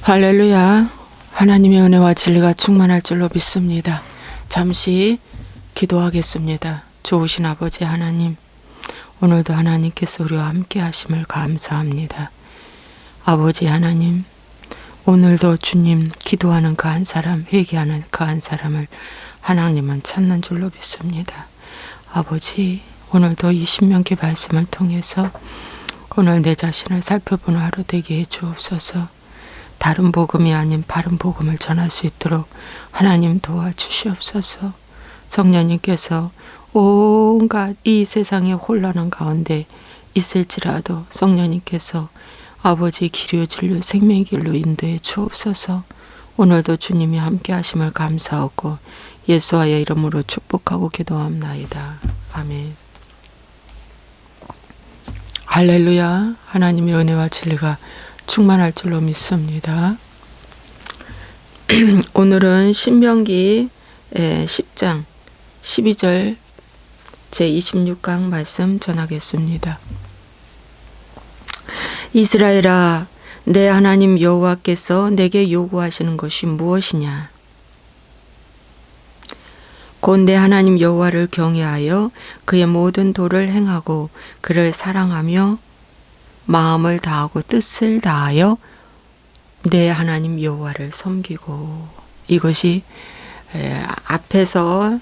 할렐루야. 하나님의 은혜와 진리가 충만할 줄로 믿습니다. 잠시 기도하겠습니다. 좋으신 아버지 하나님, 오늘도 하나님께서 우리와 함께 하심을 감사합니다. 아버지 하나님, 오늘도 주님 기도하는 그 한 사람, 회개하는 그 한 사람을 하나님은 찾는 줄로 믿습니다. 아버지, 오늘도 이 신명기 말씀을 통해서 오늘 내 자신을 살펴보는 하루 되게 해 주옵소서. 다른 복음이 아닌 바른 복음을 전할 수 있도록 하나님 도와주시옵소서. 성령님께서 온갖 이 세상의 혼란한 가운데 있을지라도 성령님께서 아버지 길이요 진리요 생명의 길로 인도해 주옵소서. 오늘도 주님이 함께 하심을 감사하고 예수와의 이름으로 축복하고 기도합나이다. 아멘. 할렐루야. 하나님의 은혜와 진리가 충만할 줄로 믿습니다. 오늘은 신명기 10장 12절 제26강 말씀 전하겠습니다. 이스라엘아, 내 하나님 여호와께서 내게 요구하시는 것이 무엇이냐? 곧 내 하나님 여호와를 경외하여 그의 모든 도를 행하고 그를 사랑하며 마음을 다하고 뜻을 다하여 내 하나님 여호와를 섬기고. 이것이 앞에서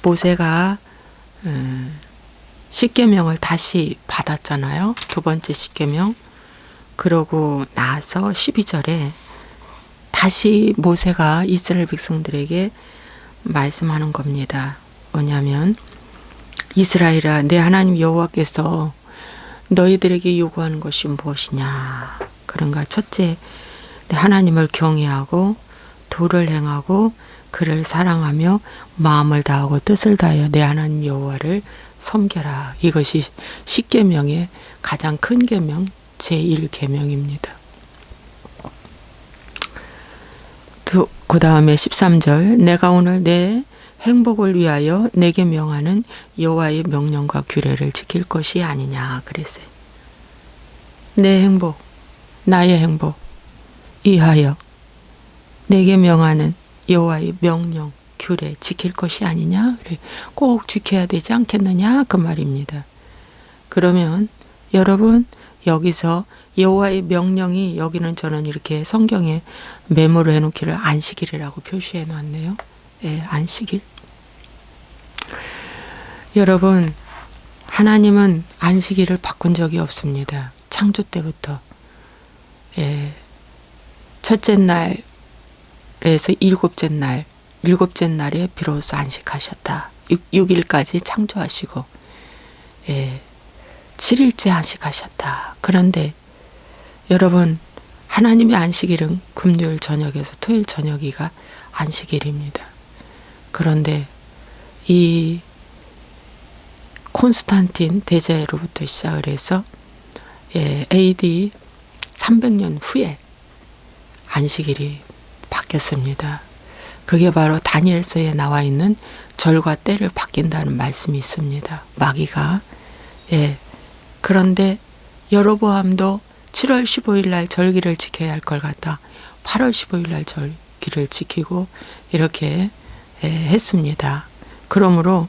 모세가 십계명을 다시 받았잖아요. 두 번째 십계명. 그러고 나서 12절에 다시 모세가 이스라엘 백성들에게 말씀하는 겁니다. 뭐냐면 이스라엘아, 내 하나님 여호와께서 너희들에게 요구하는 것이 무엇이냐? 그런가? 첫째, 하나님을 경외하고 도를 행하고 그를 사랑하며 마음을 다하고 뜻을 다하여 내 하나님 여호와를 섬겨라. 이것이 십계명의 가장 큰 계명 제1계명입니다. 그 다음에 13절, 내가 오늘 내 행복을 위하여 내게 명하는 여호와의 명령과 규례를 지킬 것이 아니냐 그랬어요. 내 행복, 나의 행복 위하여 내게 명하는 여호와의 명령, 규례 지킬 것이 아니냐? 꼭 지켜야 되지 않겠느냐? 그 말입니다. 그러면 여러분, 여기서 여호와의 명령이, 여기는 저는 이렇게 성경에 메모를 해놓기를 안식일이라고 표시해 놨네요. 안식일. 여러분, 하나님은 안식일을 바꾼 적이 없습니다. 창조 때부터. 첫째 날에서 일곱째 날에 비로소 안식하셨다. 6일까지 창조하시고 7일째 안식하셨다. 그런데 여러분, 하나님의 안식일은 금요일 저녁에서 토요일 저녁이가 안식일입니다. 그런데 이 콘스탄틴 대제로부터 시작을 해서 AD 300년 후에 안식일이 바뀌었습니다. 그게 바로 다니엘서에 나와 있는 절과 때를 바뀐다는 말씀이 있습니다. 마귀가. 그런데 여로보암도 7월 15일 날 절기를 지켜야 할 걸 갖다 8월 15일 날 절기를 지키고 이렇게 했습니다. 그러므로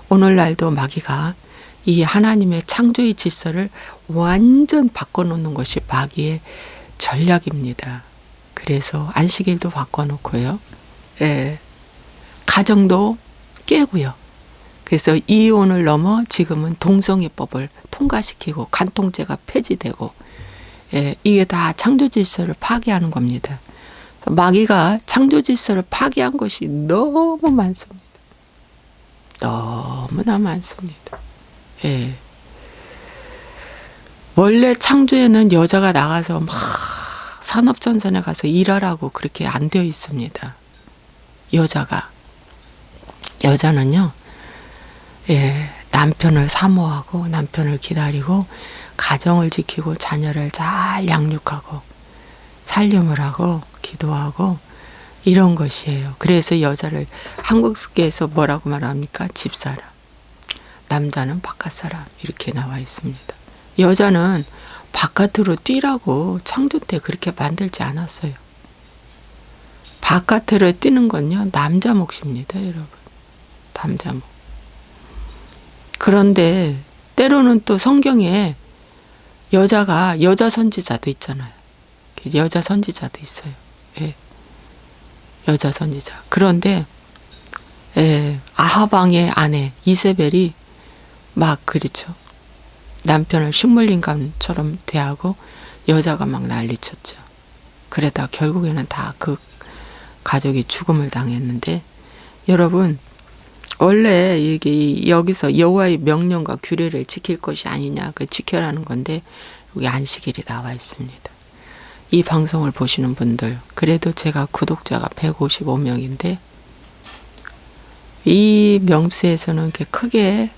오늘날도 마귀가 이 하나님의 창조의 질서를 완전 바꿔놓는 것이 마귀의 전략입니다. 그래서 안식일도 바꿔놓고요. 가정도 깨고요. 그래서 이혼을 넘어 지금은 동성애법을 통과시키고 간통죄가 폐지되고 이게 다 창조 질서를 파괴하는 겁니다. 마귀가 창조 질서를 파괴한 것이 너무 많습니다. 너무나 많습니다. 원래 창조에는 여자가 나가서 막 산업전선에 가서 일하라고 그렇게 안 되어 있습니다. 여자는요, 남편을 사모하고 남편을 기다리고 가정을 지키고 자녀를 잘 양육하고 살림을 하고 기도하고 이런 것이에요. 그래서 여자를 한국에서 뭐라고 말합니까? 집사람. 남자는 바깥사람. 이렇게 나와 있습니다. 여자는 바깥으로 뛰라고 창조 때 그렇게 만들지 않았어요. 바깥으로 뛰는 건요, 남자 몫입니다, 여러분. 남자 몫. 그런데 때로는 또 성경에 여자 선지자도 있잖아요. 여자 선지자도 있어요. 예. 여자 선지자. 그런데 아합 왕의 아내 이세벨이 막 그렇죠. 남편을 식물인간처럼 대하고 여자가 막 난리쳤죠. 그러다 결국에는 다 그 가족이 죽음을 당했는데, 여러분 원래 이게 여기서 여호와의 명령과 규례를 지킬 것이 아니냐, 그 지켜라는 건데 여기 안식일이 나와 있습니다. 이 방송을 보시는 분들, 그래도 제가 구독자가 155명인데 이 명수에서는 이렇게 크게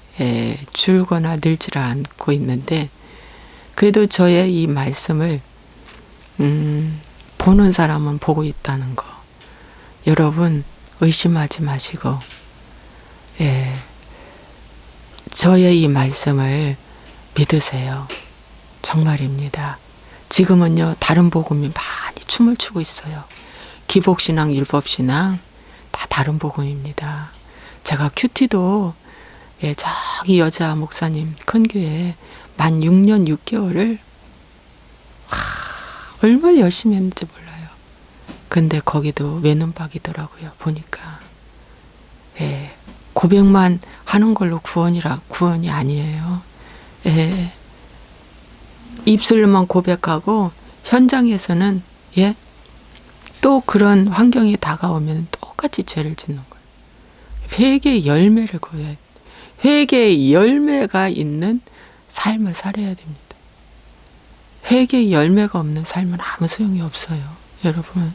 줄거나 늘지를 않고 있는데, 그래도 저의 이 말씀을 보는 사람은 보고 있다는 거, 여러분 의심하지 마시고 저의 이 말씀을 믿으세요. 정말입니다. 지금은요, 다른 복음이 많이 춤을 추고 있어요. 기복신앙, 율법신앙 다 다른 복음입니다. 제가 큐티도 저기 여자 목사님 큰 교회 만 6년 6개월을 얼마나 열심히 했는지 몰라요. 근데 거기도 외눈박이더라고요. 보니까 고백만 하는 걸로 구원이 아니에요. 입술로만 고백하고 현장에서는 또 그런 환경이 다가오면 똑같이 죄를 짓는 거예요. 회개의 열매를 거둬야 돼요. 회개의 열매가 있는 삶을 살아야 됩니다. 회개의 열매가 없는 삶은 아무 소용이 없어요, 여러분.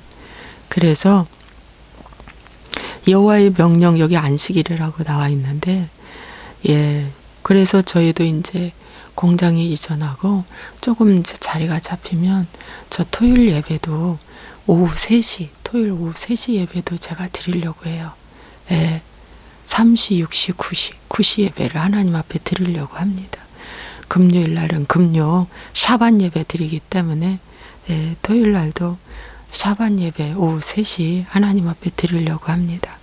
그래서 여호와의 명령, 여기 안식일이라고 나와 있는데, 그래서 저희도 이제 공장에 이전하고 조금 이제 자리가 잡히면 저 토요일 예배도 오후 3시, 토요일 오후 3시 예배도 제가 드리려고 해요. 3시, 6시, 9시 예배를 하나님 앞에 드리려고 합니다. 금요일 날은 금요 샤반 예배 드리기 때문에 토요일 날도 샤반 예배 오후 3시 하나님 앞에 드리려고 합니다.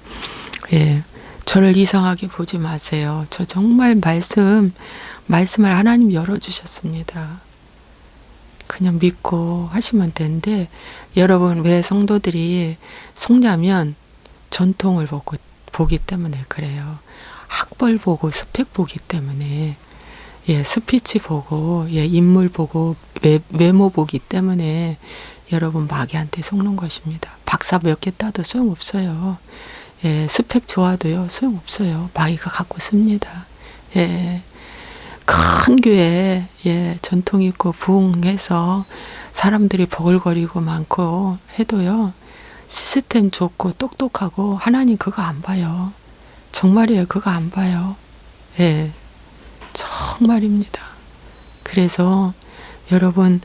저를 이상하게 보지 마세요. 저 정말 말씀을 하나님 열어주셨습니다. 그냥 믿고 하시면 되는데, 여러분 왜 성도들이 속냐면 전통을 보기 때문에 그래요. 학벌 보고 스펙 보기 때문에, 스피치 보고, 인물 보고, 외모 보기 때문에 여러분 마귀한테 속는 것입니다. 박사 몇 개 따도 소용없어요. 스펙 좋아도요 소용없어요. 마귀가 갖고 씁니다. 큰 교회 전통 있고 부흥해서 사람들이 버글거리고 많고 해도요, 시스템 좋고 똑똑하고 하나님 그거 안 봐요. 정말이에요. 그거 안 봐요. 정말입니다. 그래서 여러분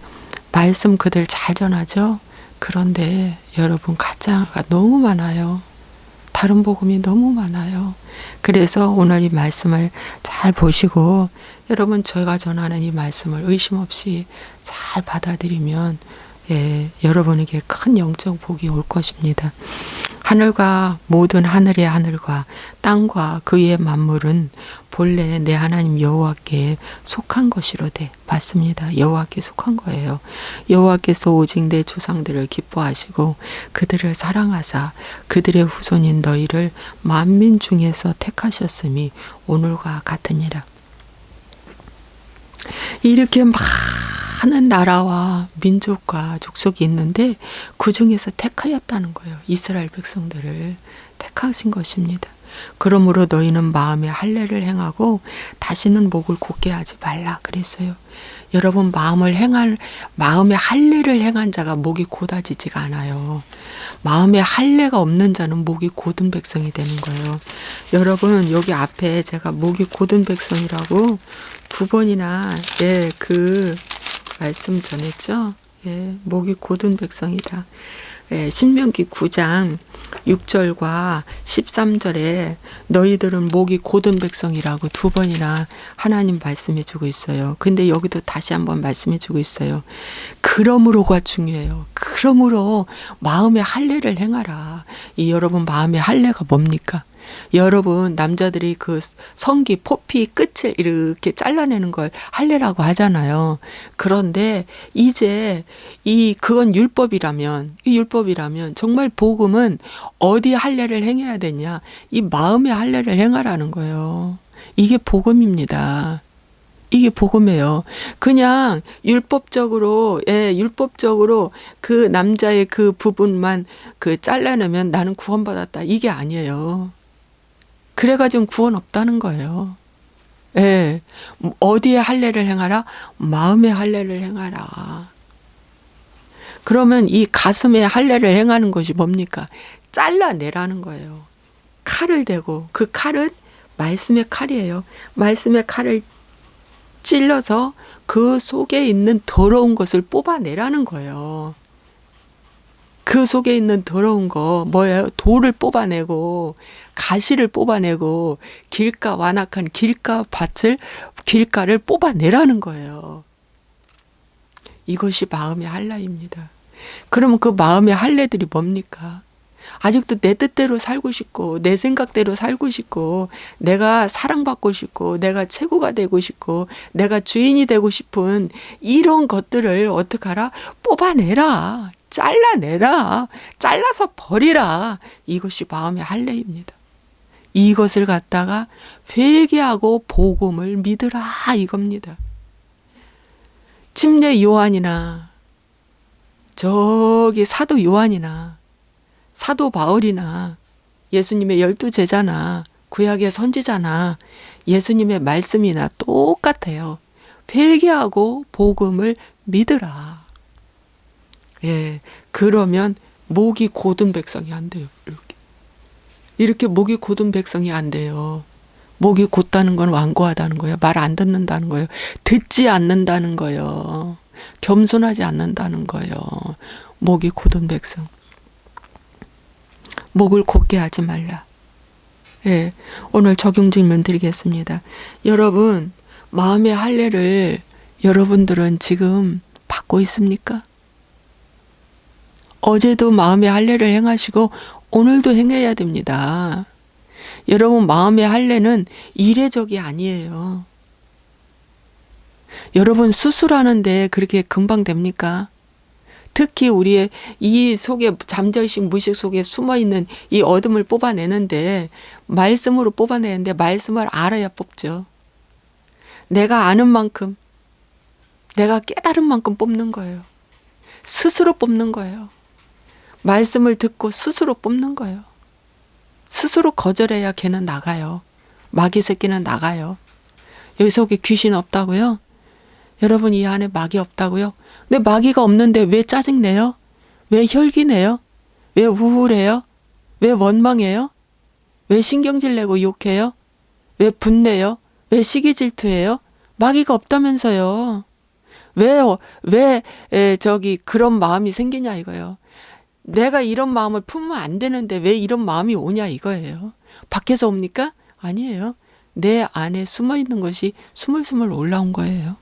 말씀 그들 잘 전하죠. 그런데 여러분 가짜가 너무 많아요. 다른 복음이 너무 많아요. 그래서 오늘 이 말씀을 잘 보시고, 여러분 저희가 전하는 이 말씀을 의심 없이 잘 받아들이면 여러분에게 큰 영적 복이 올 것입니다. 하늘과 모든 하늘의 하늘과 땅과 그 위의 만물은 본래 내 하나님 여호와께 속한 것이로되. 맞습니다. 여호와께 속한 거예요. 여호와께서 오직 내 조상들을 기뻐하시고 그들을 사랑하사 그들의 후손인 너희를 만민 중에서 택하셨음이 오늘과 같으니라. 이렇게 많은 나라와 민족과 족속이 있는데 그 중에서 택하였다는 거예요. 이스라엘 백성들을 택하신 것입니다. 그러므로 너희는 마음에 할례를 행하고 다시는 목을 곧게 하지 말라 그랬어요. 여러분 마음에 할례를 행한 자가 목이 곧아지지가 않아요. 마음에 할례가 없는 자는 목이 곧은 백성이 되는 거예요. 여러분 여기 앞에 제가 목이 곧은 백성이라고 2번이나 그 말씀 전했죠. 목이 곧은 백성이다. 신명기 9장 6절과 13절에 너희들은 목이 고든 백성이라고 두 번이나 하나님 말씀해 주고 있어요. 근데 여기도 다시 한번 말씀해 주고 있어요. 그러므로가 중요해요. 그러므로 마음의 할례를 행하라. 이 여러분 마음의 할례가 뭡니까? 여러분 남자들이 그 성기 포피 끝을 이렇게 잘라내는 걸 할례라고 하잖아요. 그런데 이제 그건 율법이라면 정말 복음은 어디 할례를 행해야 되냐? 이 마음의 할례를 행하라는 거예요. 이게 복음입니다. 이게 복음이에요. 그냥 율법적으로 그 남자의 그 부분만 잘라내면 나는 구원받았다. 이게 아니에요. 그래가지고 구원 없다는 거예요. 어디에 할례를 행하라? 마음의 할례를 행하라. 그러면 이 가슴에 할례를 행하는 것이 뭡니까? 잘라내라는 거예요. 칼을 대고 그 칼은 말씀의 칼이에요. 말씀의 칼을 찔러서 그 속에 있는 더러운 것을 뽑아내라는 거예요. 그 속에 있는 더러운 거 뭐예요? 돌을 뽑아내고 가시를 뽑아내고 길가 완악한 길가를 뽑아내라는 거예요. 이것이 마음의 할례입니다. 그러면 그 마음의 할례들이 뭡니까? 아직도 내 뜻대로 살고 싶고 내 생각대로 살고 싶고 내가 사랑받고 싶고 내가 최고가 되고 싶고 내가 주인이 되고 싶은 이런 것들을 어떻게 하라? 뽑아내라. 잘라내라. 잘라서 버리라. 이것이 마음의 할례입니다. 이것을 갖다가 회개하고 복음을 믿으라 이겁니다. 침례 요한이나 저기 사도 요한이나 사도 바울이나 예수님의 12제자나 구약의 선지자나 예수님의 말씀이나 똑같아요. 회개하고 복음을 믿으라. 그러면 목이 고든 백성이 안 돼요. 이렇게 목이 고든 백성이 안 돼요. 목이 곧다는 건 완고하다는 거예요. 말 안 듣는다는 거예요. 듣지 않는다는 거예요. 겸손하지 않는다는 거예요. 목이 고든 백성. 목을 곧게 하지 말라. 오늘 적용 질문 드리겠습니다. 여러분, 마음의 할례를 여러분들은 지금 받고 있습니까? 어제도 마음의 할례를 행하시고 오늘도 행해야 됩니다. 여러분 마음의 할례는 이례적이 아니에요. 여러분 수술하는데 그렇게 금방 됩니까? 특히 우리의 이 속에 잠재의식 무의식 속에 숨어있는 이 어둠을 뽑아내는데 말씀으로 뽑아내는데 말씀을 알아야 뽑죠. 내가 아는 만큼 내가 깨달은 만큼 뽑는 거예요. 스스로 뽑는 거예요. 말씀을 듣고 스스로 뽑는 거예요. 스스로 거절해야 걔는 나가요. 마귀 새끼는 나가요. 여기 속에 귀신 없다고요? 여러분 이 안에 마귀 없다고요? 근데 마귀가 없는데 왜 짜증내요? 왜 혈기내요? 왜 우울해요? 왜 원망해요? 왜 신경질 내고 욕해요? 왜 분내요? 왜 시기 질투해요? 마귀가 없다면서요. 왜 그런 마음이 생기냐 이거예요. 내가 이런 마음을 품으면 안 되는데 왜 이런 마음이 오냐 이거예요. 밖에서 옵니까? 아니에요. 내 안에 숨어있는 것이 스물스물 올라온 거예요.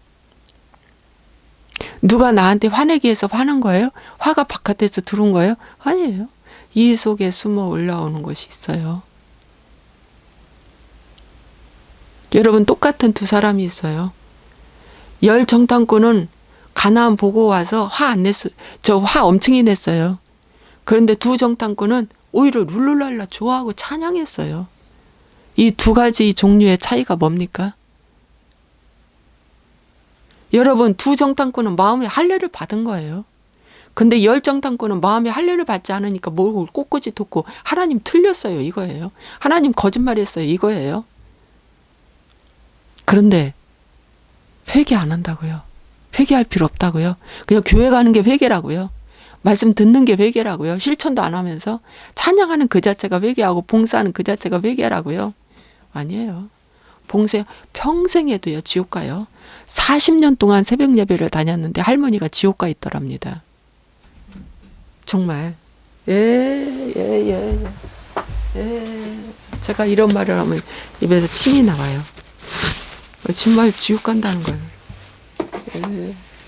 누가 나한테 화내게 해서 화난 거예요? 화가 바깥에서 들어온 거예요? 아니에요. 이 속에 숨어 올라오는 것이 있어요. 여러분 똑같은 두 사람이 있어요. 열 정탐꾼은 가나안 보고 와서 화 안 냈어요. 저 화 엄청이 냈어요. 그런데 두 정탐꾼은 오히려 룰루랄라 좋아하고 찬양했어요. 이 두 가지 종류의 차이가 뭡니까? 여러분 두 정탐꾼은 마음의 할례를 받은 거예요. 근데 열 정탐꾼은 마음의 할례를 받지 않으니까 목을 꼿꼿이 돋고 하나님 틀렸어요 이거예요. 하나님 거짓말했어요 이거예요. 그런데 회개 안 한다고요. 회개할 필요 없다고요. 그냥 교회 가는 게 회개라고요. 말씀 듣는 게 회개라고요. 실천도 안 하면서 찬양하는 그 자체가 회개하고 봉사하는 그 자체가 회개라고요. 아니에요. 봉사 평생에도요 지옥 가요. 40년 동안 새벽 예배를 다녔는데 할머니가 지옥 가 있더랍니다. 정말 예. 제가 이런 말을 하면 입에서 침이 나와요. 정말 지옥 간다는 거예요.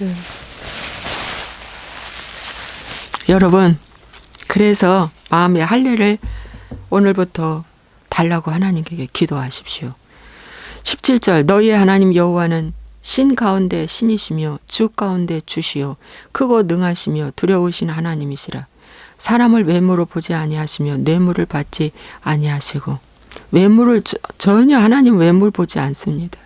예. 여러분, 그래서 마음의 할례를 오늘부터 달라고 하나님께 기도하십시오. 17절 너희의 하나님 여호와는 신 가운데 신이시며 주 가운데 주시요 크고 능하시며 두려우신 하나님이시라. 사람을 외모로 보지 아니하시며 뇌물을 받지 아니하시고 외모를 전혀 하나님 외모를 보지 않습니다.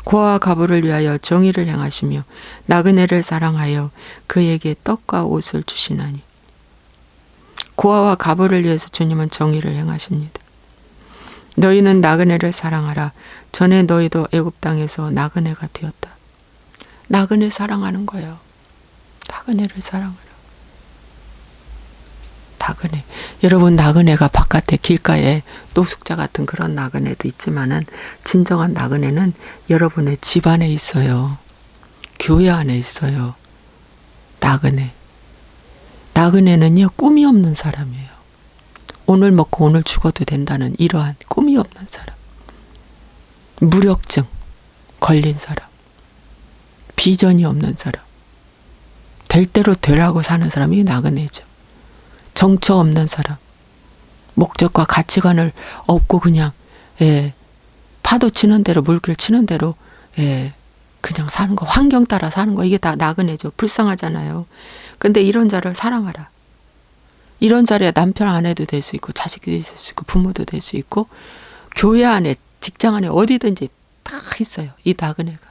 고아와 과부를 위하여 정의를 행하시며 나그네를 사랑하여 그에게 떡과 옷을 주시나니. 고아와 과부를 위해서 주님은 정의를 행하십니다. 너희는 나그네를 사랑하라. 전에 너희도 애굽 땅에서 나그네가 되었다. 나그네 사랑하는 거예요. 나그네를 사랑하라. 나그네. 여러분, 나그네가 바깥에 길가에 노숙자 같은 그런 나그네도 있지만은 진정한 나그네는 여러분의 집 안에 있어요. 교회 안에 있어요. 나그네. 나그네는요, 꿈이 없는 사람이에요. 오늘 먹고 오늘 죽어도 된다는 이러한 꿈이 없는 사람. 무력증 걸린 사람. 비전이 없는 사람. 될 대로 되라고 사는 사람이 나그네죠. 정처 없는 사람. 목적과 가치관을 없고 그냥 파도 치는 대로 물길 치는 대로 그냥 사는 거. 환경 따라 사는 거. 이게 다 나그네죠. 불쌍하잖아요. 근데 이런 자를 사랑하라. 이런 자리에 남편 아내도 될 수 있고 자식도 될 수 있고 부모도 될 수 있고 교회 안에 직장 안에 어디든지 다 있어요. 이 나그네가.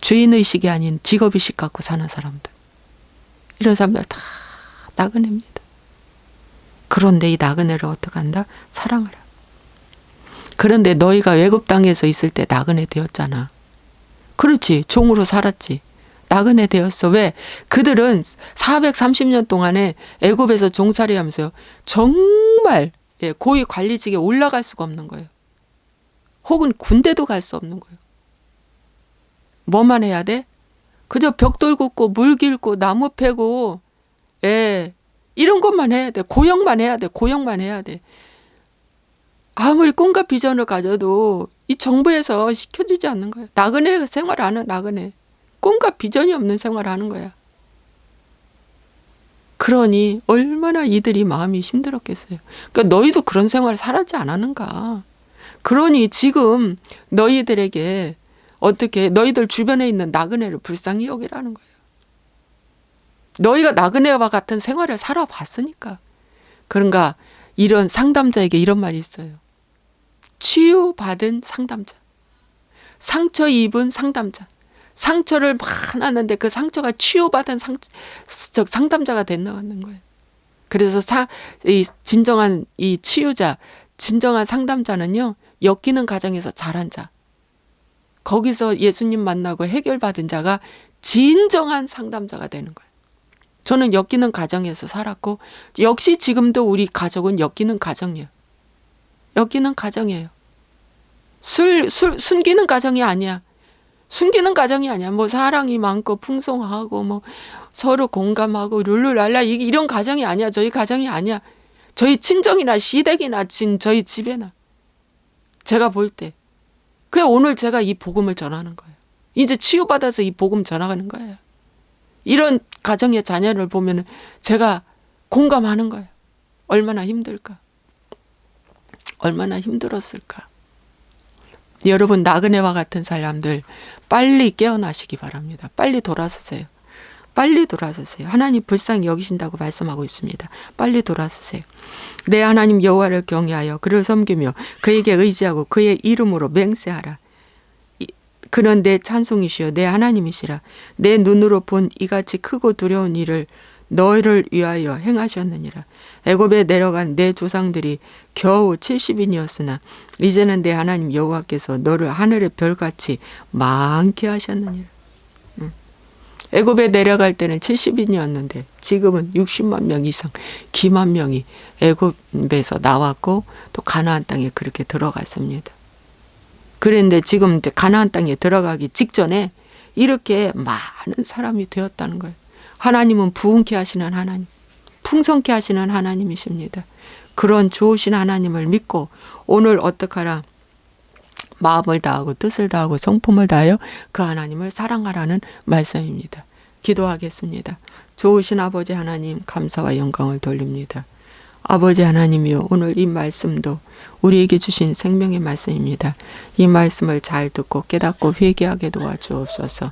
주인의식이 아닌 직업의식 갖고 사는 사람들. 이런 사람들 다 나그네입니다. 그런데 이 나그네를 어떻게 한다? 사랑하라. 그런데 너희가 외국 땅에서 있을 때 나그네 되었잖아. 그렇지. 종으로 살았지. 나그네 되었어. 왜? 그들은 430년 동안에 애굽에서 종살이 하면서 정말 고위 관리직에 올라갈 수가 없는 거예요. 혹은 군대도 갈 수 없는 거예요. 뭐만 해야 돼? 그저 벽돌 굽고 물 길고 나무 패고 이런 것만 해야 돼. 고역만 해야 돼. 고역만 해야 돼. 아무리 꿈과 비전을 가져도 이 정부에서 시켜주지 않는 거예요. 나그네 생활하는 나그네. 꿈과 비전이 없는 생활하는 거야. 그러니 얼마나 이들이 마음이 힘들었겠어요. 그러니까 너희도 그런 생활을 살았지 않았는가. 그러니 지금 너희들에게 어떻게 너희들 주변에 있는 나그네를 불쌍히 여기라는 거예요. 너희가 나그네와 같은 생활을 살아봤으니까. 그런가 이런 상담자에게 이런 말이 있어요. 치유받은 상담자. 상처 입은 상담자. 상처를 많았는데 그 상처가 치유받은 상담자가 된다는 거예요. 그래서 진정한 이 치유자, 진정한 상담자는요. 엮이는 가정에서 자란 자. 거기서 예수님 만나고 해결받은 자가 진정한 상담자가 되는 거예요. 저는 엮이는 가정에서 살았고 역시 지금도 우리 가족은 엮이는 가정이에요. 엮이는 가정이에요. 숨기는 가정이 아니야. 숨기는 가정이 아니야. 뭐 사랑이 많고 풍성하고 뭐 서로 공감하고 룰루랄라 이런 가정이 아니야. 저희 가정이 아니야. 저희 친정이나 시댁이나 저희 집에나 제가 볼 때 그래 오늘 제가 이 복음을 전하는 거예요. 이제 치유받아서 이 복음 전하는 거예요. 이런 가정의 자녀를 보면 제가 공감하는 거예요. 얼마나 힘들까. 얼마나 힘들었을까. 여러분 나그네와 같은 사람들 빨리 깨어나시기 바랍니다. 빨리 돌아서세요. 빨리 돌아서세요. 하나님 불쌍히 여기신다고 말씀하고 있습니다. 빨리 돌아서세요. 내 하나님 여호와를 경외하여 그를 섬기며 그에게 의지하고 그의 이름으로 맹세하라. 그는 내 찬송이시여 내 하나님이시라. 내 눈으로 본 이같이 크고 두려운 일을 너희를 위하여 행하셨느니라. 애굽에 내려간 내 조상들이 겨우 70인이었으나 이제는 내 하나님 여호와께서 너를 하늘의 별같이 많게 하셨느니라. 애굽에 내려갈 때는 70인이었는데 지금은 60만 명 이상, 기만 명이 애굽에서 나왔고 또 가나안 땅에 그렇게 들어갔습니다. 그런데 지금 이제 가나안 땅에 들어가기 직전에 이렇게 많은 사람이 되었다는 거예요. 하나님은 부흥케 하시는 하나님, 풍성케 하시는 하나님이십니다. 그런 좋으신 하나님을 믿고 오늘 어떡하라? 마음을 다하고 뜻을 다하고 성품을 다하여 그 하나님을 사랑하라는 말씀입니다. 기도하겠습니다. 좋으신 아버지 하나님, 감사와 영광을 돌립니다. 아버지 하나님이요, 오늘 이 말씀도 우리에게 주신 생명의 말씀입니다. 이 말씀을 잘 듣고 깨닫고 회개하게 도와주옵소서.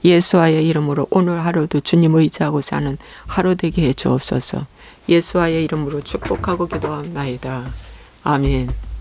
예수와의 이름으로 오늘 하루도 주님 의지하고 사는 하루 되게 해 주옵소서. 예수와의 이름으로 축복하고 기도합나이다. 아멘.